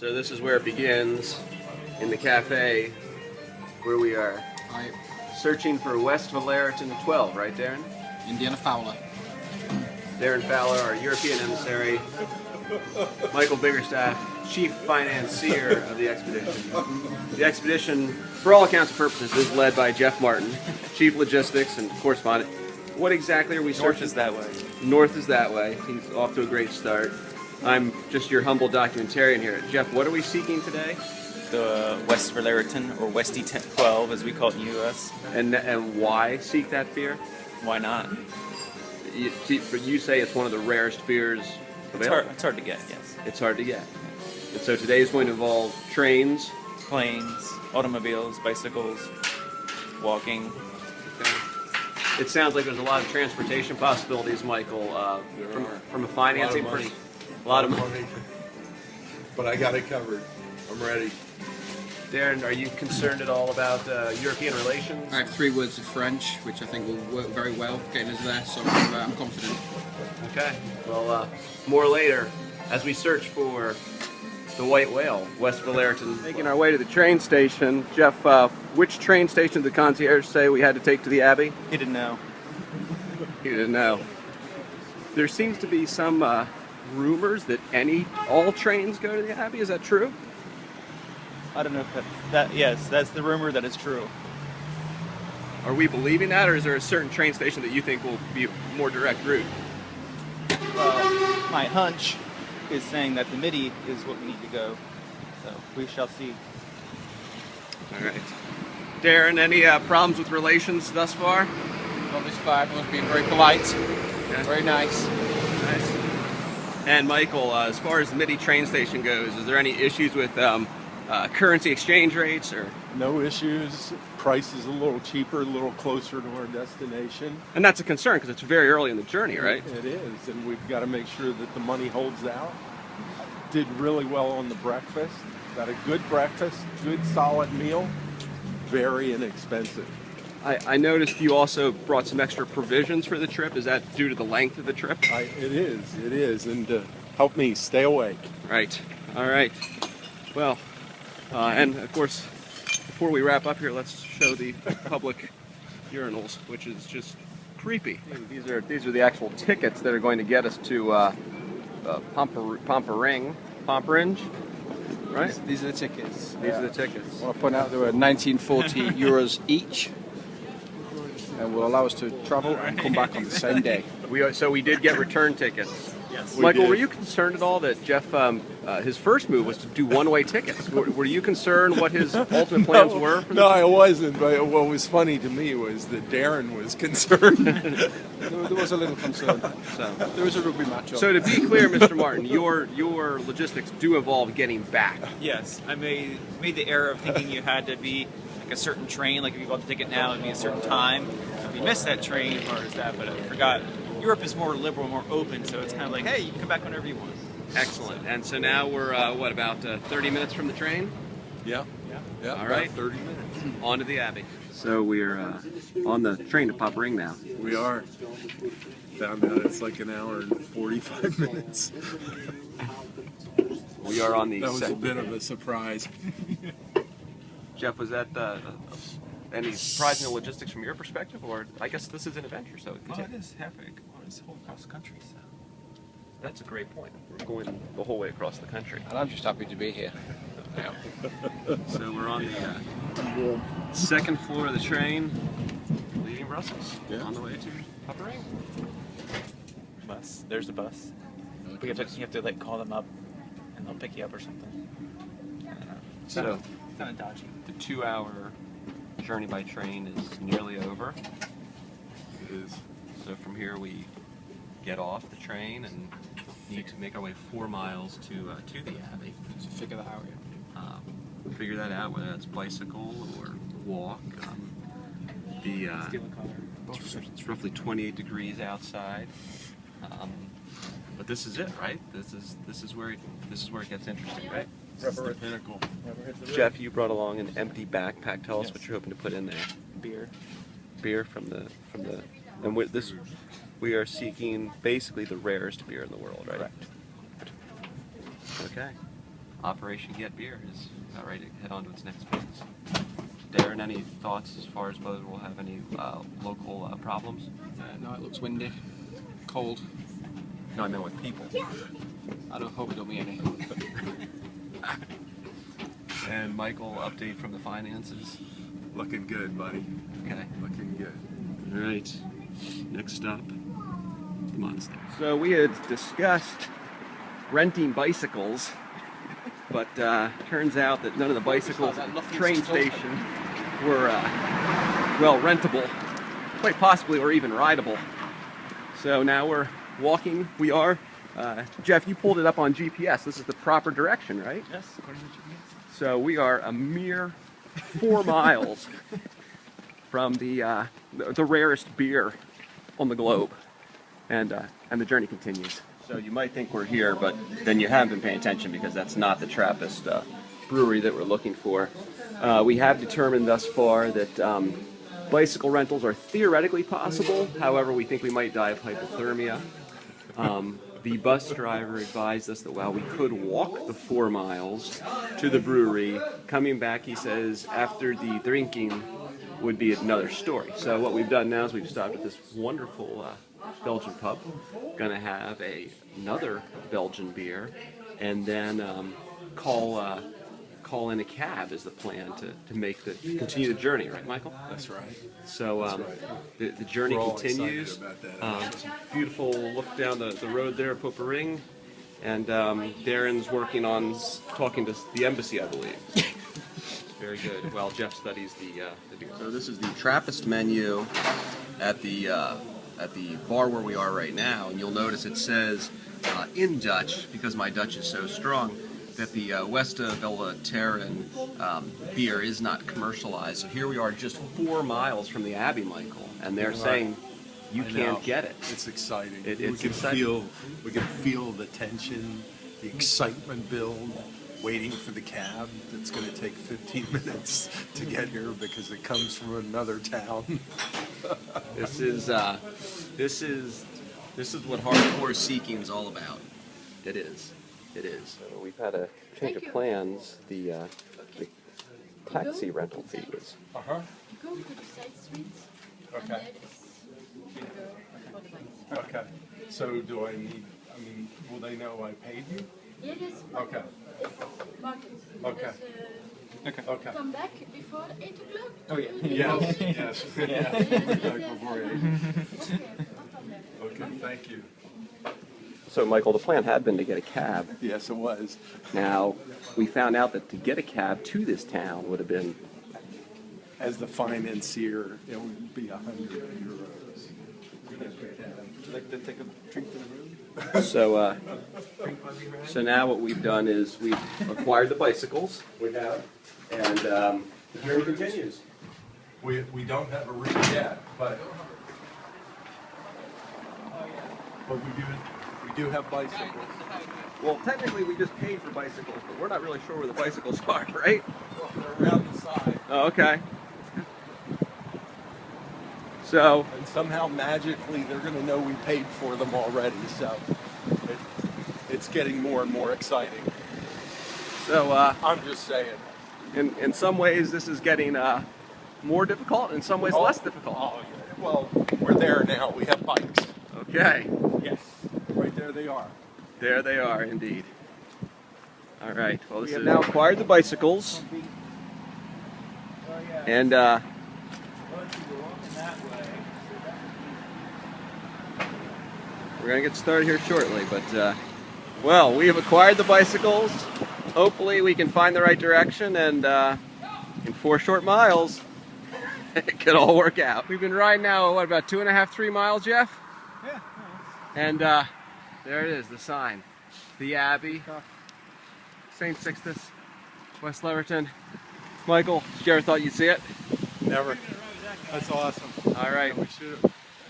So this is where it begins, in the cafe, where we are searching for Westvleteren 12, right, Darren? Indiana Fowler. Darren Fowler, our European emissary. Michael Biggerstaff, chief financier of the expedition. The expedition, for all accounts and purposes, is led by Jeff Martin, chief logistics and correspondent. What exactly are we searching? North is that way. North is that way. He's off to a great start. I'm just your humble documentarian here. Jeff, what are we seeking today? The Westvleteren, or Westie 12, as we call it in the U.S. And why seek that beer? Why not? You say it's one of the rarest beers available. It's hard to get, yes. It's hard to get. And so today is going to involve trains, Planes, automobiles, bicycles, walking. Okay. It sounds like there's a lot of transportation possibilities, Michael, from a financing perspective. A lot of money. But I got it covered. I'm ready. Darren, are you concerned at all about European relations? I have 3 words of French, which I think will work very well getting us there, so I'm confident. Okay, well, more later as we search for the White Whale, Westvleteren. Making our way to the train station. Jeff, which train station did the concierge say we had to take to the Abbey? He didn't know. He didn't know. There seems to be some rumors that all trains go to the Abbey. Is that true? I don't know if yes, that's the rumor that is true. Are we believing that, or is there a certain train station that you think will be a more direct route? My hunch is saying that the Midi is what we need to go, so we shall see. All right. Darren, any problems with relations thus far? Not this far. Everyone's being very polite. Okay. Very nice. Nice. And Michael, as far as the Midi train station goes, is there any issues with currency exchange rates? Or No issues. Price is a little cheaper, a little closer to our destination. And that's a concern because it's very early in the journey, right? It is, and we've got to make sure that the money holds out. Did really well on the breakfast. Got a good breakfast, good solid meal, very inexpensive. I noticed you also brought some extra provisions for the trip. Is that due to the length of the trip? It is, and to help me stay awake. Right. All right. Well, and of course, before we wrap up here, let's show the public urinals, which is just creepy. These are the actual tickets that are going to get us to Pomperinge, right? These are the tickets. These are the tickets. I want to point out they were 1940 euros each, and will allow us to travel and come back on the same day. So we did get return tickets. Yes. Michael, were you concerned at all that Jeff, his first move was to do one-way tickets? Were you concerned what his ultimate plans were? No, I wasn't. But what was funny to me was that Darren was concerned. There was a little concern. There was a rugby match on. So to be clear, Mr. Martin, your logistics do involve getting back. Yes, I made the error of thinking you had to be like a certain train, like if you bought the ticket now, it'd be a certain time. If you missed that train, or is that, but I forgot. Europe is more liberal, more open, so it's kind of like, hey, you can come back whenever you want. Excellent. And so now we're, about 30 minutes from the train? Yeah. All right. 30 minutes. On to the Abbey. So we're on the train to Poppering now. We are. Found out it's like an hour and 45 minutes. We are on the That was a bit of a surprise. Jeff, was that any surprising logistics from your perspective? Or I guess this is an adventure, so It is halfway. It's whole across the country, so. That's a great point. We're going the whole way across the country. And I'm just happy to be here. So we're on the second floor of the train, leaving Brussels, on the way to Poppering. Bus. There's a bus. You have to like call them up, and they'll pick you up or something. So kind of dodgy. the 2-hour journey by train is nearly over. It is. So from here we get off the train and need to make our way 4 miles to the Abbey. To figure that out, Figure that out, whether that's bicycle or walk. It's roughly 28 degrees outside, but this is it, right? This is where it gets interesting, right? Rubber at the pinnacle. Jeff, you brought along an empty backpack. Tell us what you're hoping to put in there. Beer from the and we are seeking basically the rarest beer in the world, right? Correct. Okay. Operation Get Beer is about ready to head on to its next phase. Darren, any thoughts as far as whether we'll have any local problems? No, it looks windy, cold. No, I meant with people. I don't hope it don't be any. And Michael, update from the finances. Looking good, buddy. Okay. Looking good. All right. Next stop, the monastery. So we had discussed renting bicycles, but turns out that none of the bicycles at the train station were, well, rentable, quite possibly, or even rideable. So now we're walking. We are. Jeff, you pulled it up on GPS. This is the proper direction, right? Yes, according to GPS. So we are a mere 4 miles from the rarest beer on the globe, and the journey continues. So you might think we're here, but then you haven't been paying attention because that's not the Trappist brewery that we're looking for. We have determined thus far that bicycle rentals are theoretically possible. However, we think we might die of hypothermia. The bus driver advised us that while we could walk the 4 miles to the brewery, coming back, he says, after the drinking would be another story. So what we've done now is we've stopped at this wonderful Belgian pub. Gonna have another Belgian beer, and then call in a cab is the plan to continue the journey, right, Michael? That's right. So the journey continues. It's a beautiful look down the road there at Popering, and Darren's working on talking to the embassy, I believe. Very good. While Jeff studies the beer. So this is the Trappist menu at the bar where we are right now, and you'll notice it says in Dutch, because my Dutch is so strong, that the Westvleteren beer is not commercialized. So here we are just 4 miles from the Abbey, Michael, and they're saying you can't get it. It's exciting. It's exciting. We can feel the tension, the excitement build, waiting for the cab that's going to take 15 minutes to get here because it comes from another town. This is what hardcore seeking is all about. It is. It is. So we've had a change of plans. The taxi rental fee was. Uh-huh. Go to the side streets, and Okay. then it's cheaper for the bikes. Okay. So do I mean, will they know I paid you? It is Okay. market. Okay. Just, Okay. come back before 8 o'clock. Oh, yeah. Yes, yes. Before Okay, Okay, thank you. So, Michael, the plan had been to get a cab. Yes, it was. Now, we found out that to get a cab to this town would have been. As the financier, it would be 100 euros. Would you like to take a drink to the room? So now what we've done is we've acquired the bicycles. We have, and the journey continues. We don't have a route yet, but we do have bicycles. Well, technically, we just paid for bicycles, but we're not really sure where the bicycles are, right? Well, they're around the side. Oh, okay. So, And somehow magically they're going to know we paid for them already, so it's getting more and more exciting. I'm just saying. in some ways, this is getting more difficult, and in some ways, less difficult. Oh, yeah. Well, we're there now. We have bikes. Okay. Yes. Right there they are. There they are, indeed. All right. Well, we have now acquired the bicycles, and we're going to get started here shortly. But well, we have acquired the bicycles. Hopefully, we can find the right direction, and in 4 short miles, it could all work out. We've been riding now, what, about 2.5, 3 miles, Jeff? Yeah. And there it is, the sign. The Abbey, St. Sixtus, Westvleteren. Michael, did you ever thought you'd see it? Never. That's awesome. All right,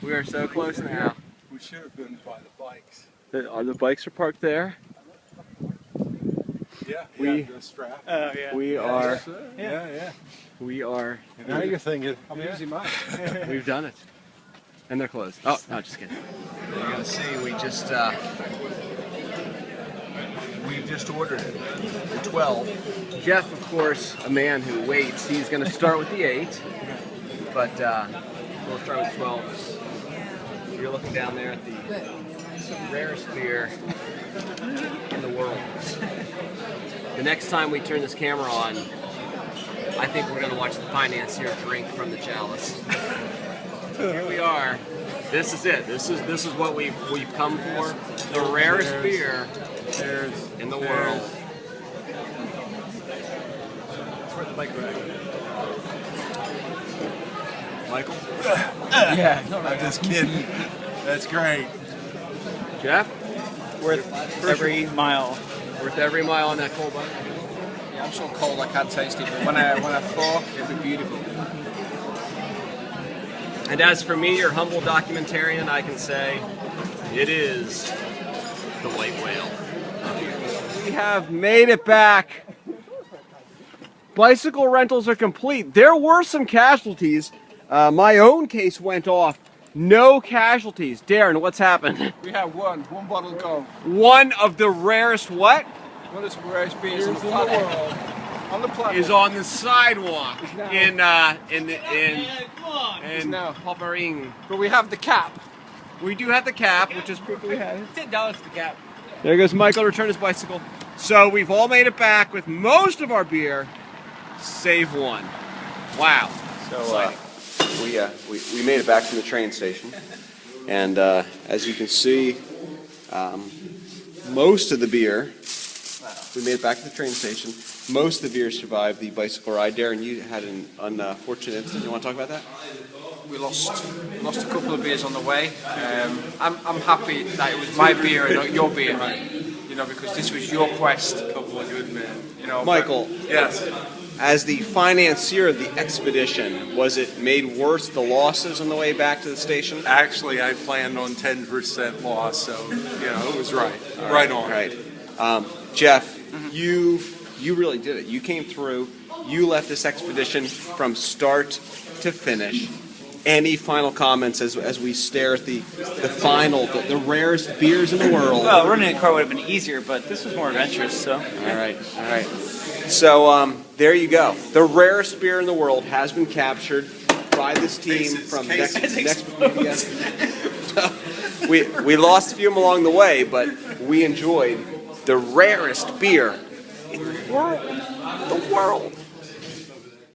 we are so close now. We should have been by the bikes. The bikes are parked there. Yeah, We- the strap. Oh, yeah. We are, Yeah. we are, Now you're thinking, I'm using mine. we've done it. And they're closed. Oh, no, just kidding. You're gonna see, we we've just ordered it. The 12. Jeff, of course, a man who waits. He's going to start with the 8, but we'll start with 12. You're looking down there at the rarest beer in the world. The next time we turn this camera on, I think we're going to watch the financier drink from the chalice. Here we are. This is it. This is what we've come for. The rarest beer in the world. Where's the mic rack? Michael? Yeah, I'm just kidding. That's great. Jeff? Worth every mile. Worth every mile on that cold butter. Yeah, I'm so cold I can't taste it, but when I thaw, it'll be beautiful. And as for me, your humble documentarian, I can say it is the white whale. We have made it back. Bicycle rentals are complete. There were some casualties. My own case went off. No casualties. Darren, what's happened? We have one bottle gone. One of the rarest what? One of the rarest beers in the planet. On the planet. Is on the sidewalk in now. Poppering. But we have the cap. We do have the cap, which is proof we have. $10 for the cap. There goes Michael to return his bicycle. So we've all made it back with most of our beer, save one. Wow. So we made it back from the train station, and as you can see, most of the beer. We made it back to the train station. Most of the beer survived the bicycle ride. Darren, you had an unfortunate incident. You want to talk about that? We lost a couple of beers on the way. I'm happy that it was my beer and not your beer, you know, because this was your quest. Couple of good men. You know, Michael, Yes. as the financier of the expedition, was it made worse the losses on the way back to the station? Actually, I planned on 10% loss, so it was right. Right on. Right. Jeff, you really did it. You came through. You left this expedition from start to finish. Any final comments as we stare at the final, the rarest beers in the world? Well, running a car would have been easier, but this was more adventurous, so. All right. So there you go. The rarest beer in the world has been captured by this team from next. Yes. We lost a few along the way, but we enjoyed the rarest beer in the world.